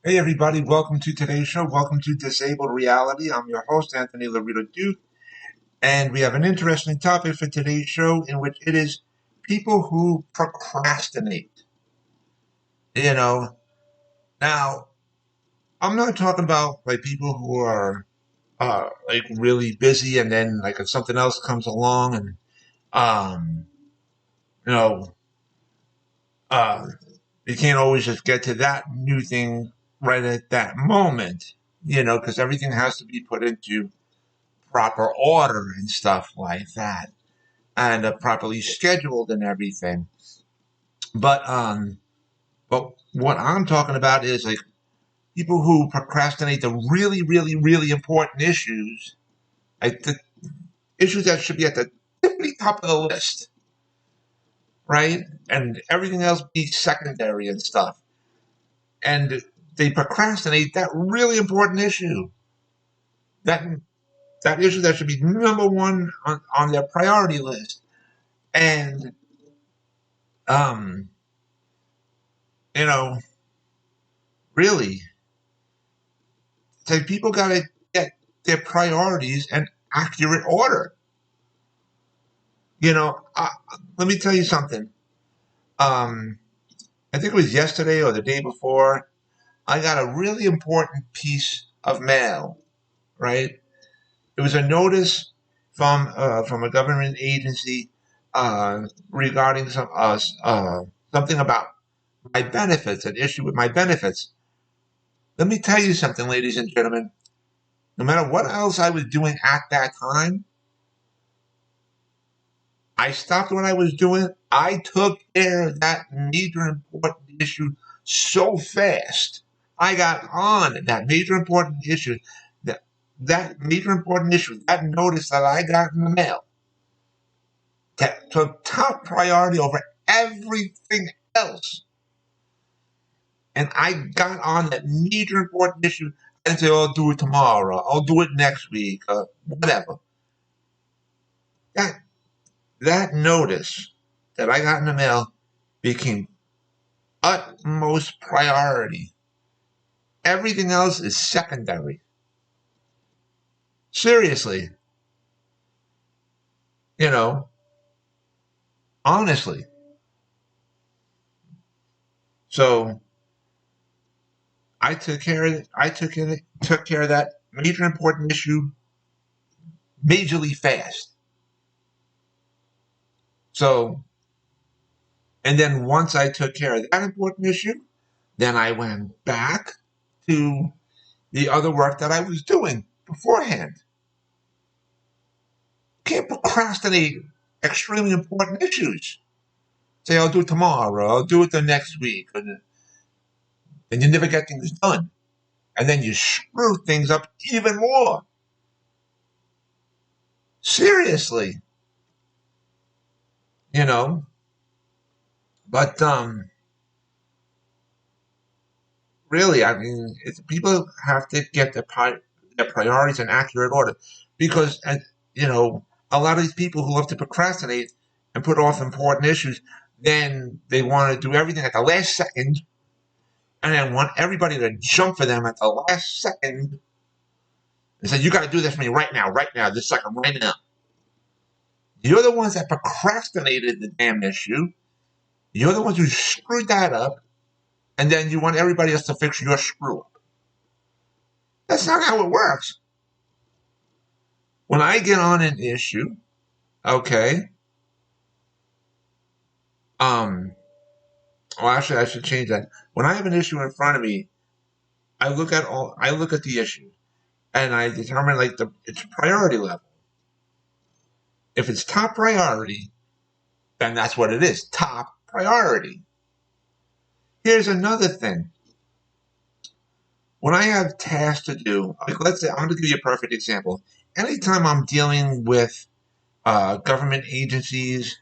Hey everybody, welcome to today's show. Welcome to Disabled Reality. I'm your host, Anthony Lorito-Duke, and we have an interesting topic for today's show in which it is people who procrastinate. You know, now I'm not talking about like people who are like really busy and then like if something else comes along and um you know uh you can't always just get to that new thing right at that moment, because everything has to be put into proper order and stuff like that, and properly scheduled and everything. But but what I'm talking about is like people who procrastinate the really, really, really important issues, like the issues that should be at the tippity top of the list, right? And everything else be secondary and stuff. And they procrastinate that really important issue, that that issue that should be number one on their priority list. And um, you know, really, so people got to get their priorities in accurate order. You know, let me tell you something. Um, I think it was yesterday or the day before. I got a really important piece of mail. Right, it was a notice from a government agency regarding something about my benefits, an issue with my benefits. Let me tell you something, ladies and gentlemen. No matter what else I was doing at that time, I stopped what I was doing. I took care of that major important issue so fast. I got on that major important issue, that that major important issue, that notice that I got in the mail, that took top priority over everything else. And I got on that major important issue. I didn't say, "Oh, I'll do it tomorrow. I'll do it next week," whatever. That that notice that I got in the mail became utmost priority. Everything else is secondary. Seriously, you know, honestly. So took care of that major important issue majorly fast. So, and then once I took care of that important issue, then I went back to the other work that I was doing beforehand. Can't procrastinate extremely important issues. Say, I'll do it tomorrow, I'll do it the next week, and you never get things done. And then you screw things up even more. Seriously, you know. But really, I mean, people have to get their priorities in accurate order, because, you know, a lot of these people who love to procrastinate and put off important issues, then they want to do everything at the last second, and then want everybody to jump for them at the last second and say, "You got to do this for me right now, this second, right now." You're the ones that procrastinated the damn issue. You're the ones who screwed that up, and then you want everybody else to fix your screw up. That's not how it works. When I get on an issue, okay, um, well, actually, I should change that. When I have an issue in front of me, I look at the issue, and I determine like its priority level. If it's top priority, then that's what it is, top priority. Here's another thing. When I have tasks to do, like let's say, I'm going to give you a perfect example. Anytime I'm dealing with government agencies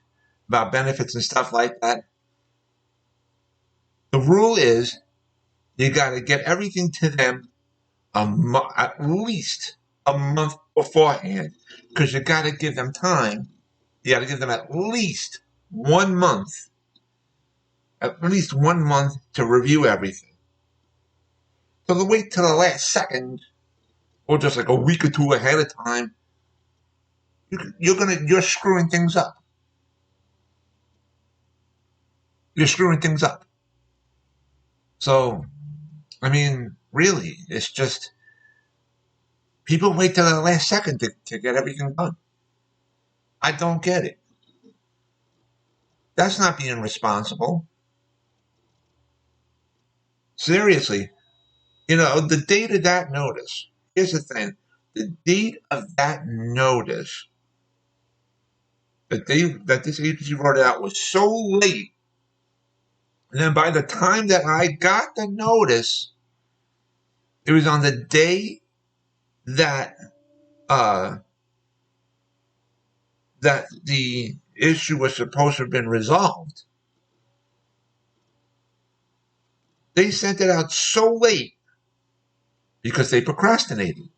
about benefits and stuff like that, the rule is you got to get everything to them at least a month beforehand, because you got to give them time. You got to give them one month, at least 1 month to review everything. So to wait till the last second, or just like a week or two ahead of time, you're screwing things up. You're screwing things up. So, I mean, really, it's just people wait till the last second to get everything done. I don't get it. That's not being responsible. Seriously, the date of that notice. Here's the thing: the date of that notice, the date that this agency wrote it out, was so late. And then by the time that I got the notice, it was on the day that uh, that the issue was supposed to have been resolved. They sent it out so late because they procrastinated.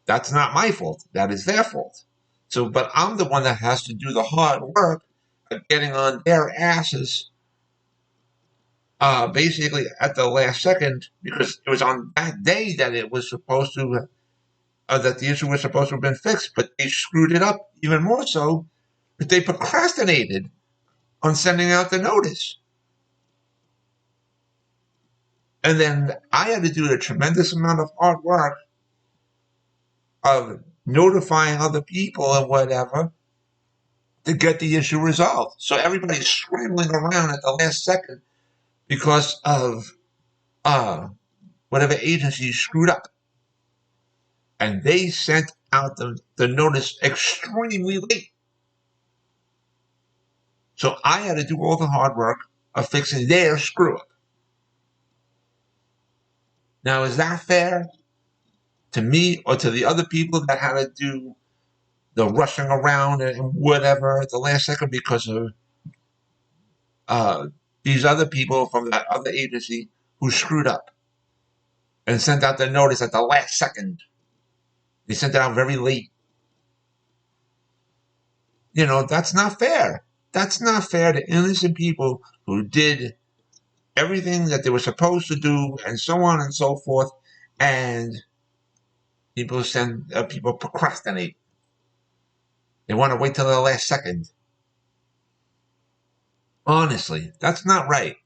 That's not my fault. That is their fault. So, but I'm the one that has to do the hard work of getting on their asses, basically at the last second, because it was on that day that it was supposed to, that the issue was supposed to have been fixed, but they screwed it up even more so, but they procrastinated on sending out the notice. And then I had to do a tremendous amount of hard work of notifying other people and whatever to get the issue resolved. So everybody's scrambling around at the last second because of whatever agency screwed up. And they sent out the notice extremely late. So I had to do all the hard work of fixing their screw up. Now, is that fair to me or to the other people that had to do the rushing around and whatever at the last second because of these other people from that other agency who screwed up and sent out the notice at the last second? They sent it out very late. That's not fair. That's not fair to innocent people who did everything that they were supposed to do and so on and so forth. And people procrastinate. They want to wait till the last second. Honestly, that's not right.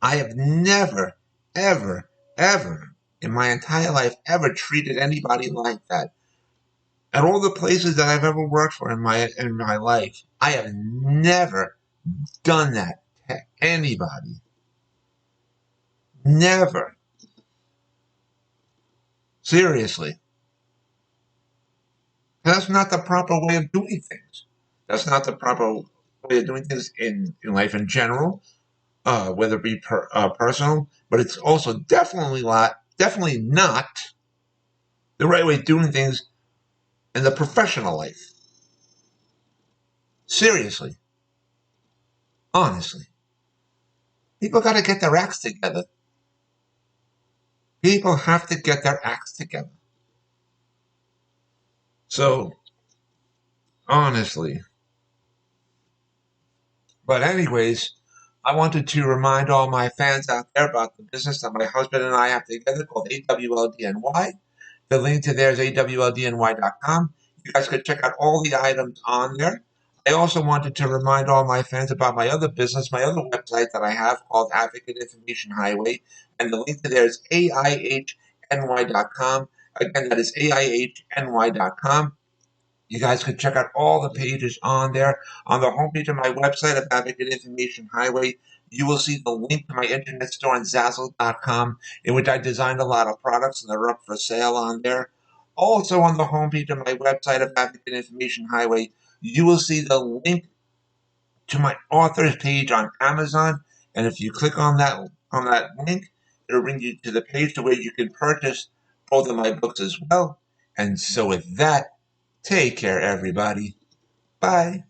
I have never, ever, ever in my entire life ever treated anybody like that. At all the places that I've ever worked for in my life, I have never done that to anybody. Never. Seriously. That's not the proper way of doing things. That's not the proper way of doing things in life in general, whether it be personal, but it's also definitely not the right way of doing things in the professional life. Seriously. Honestly. People got to get their acts together. People have to get their acts together. So, honestly. But anyways, I wanted to remind all my fans out there about the business that my husband and I have together called AWLDNY. The link to there is awldny.com. You guys could check out all the items on there. I also wanted to remind all my fans about my other business, my other website that I have called Advocate Information Highway. And the link to there is AIHNY.com. Again, that is AIHNY.com. You guys can check out all the pages on there. On the homepage of my website of Advocate Information Highway, you will see the link to my internet store on Zazzle.com, in which I designed a lot of products and they're up for sale on there. Also on the homepage of my website of Advocate Information Highway, you will see the link to my author's page on Amazon. And if you click on that link, it'll bring you to the page to where you can purchase both of my books as well. And so with that, take care, everybody. Bye.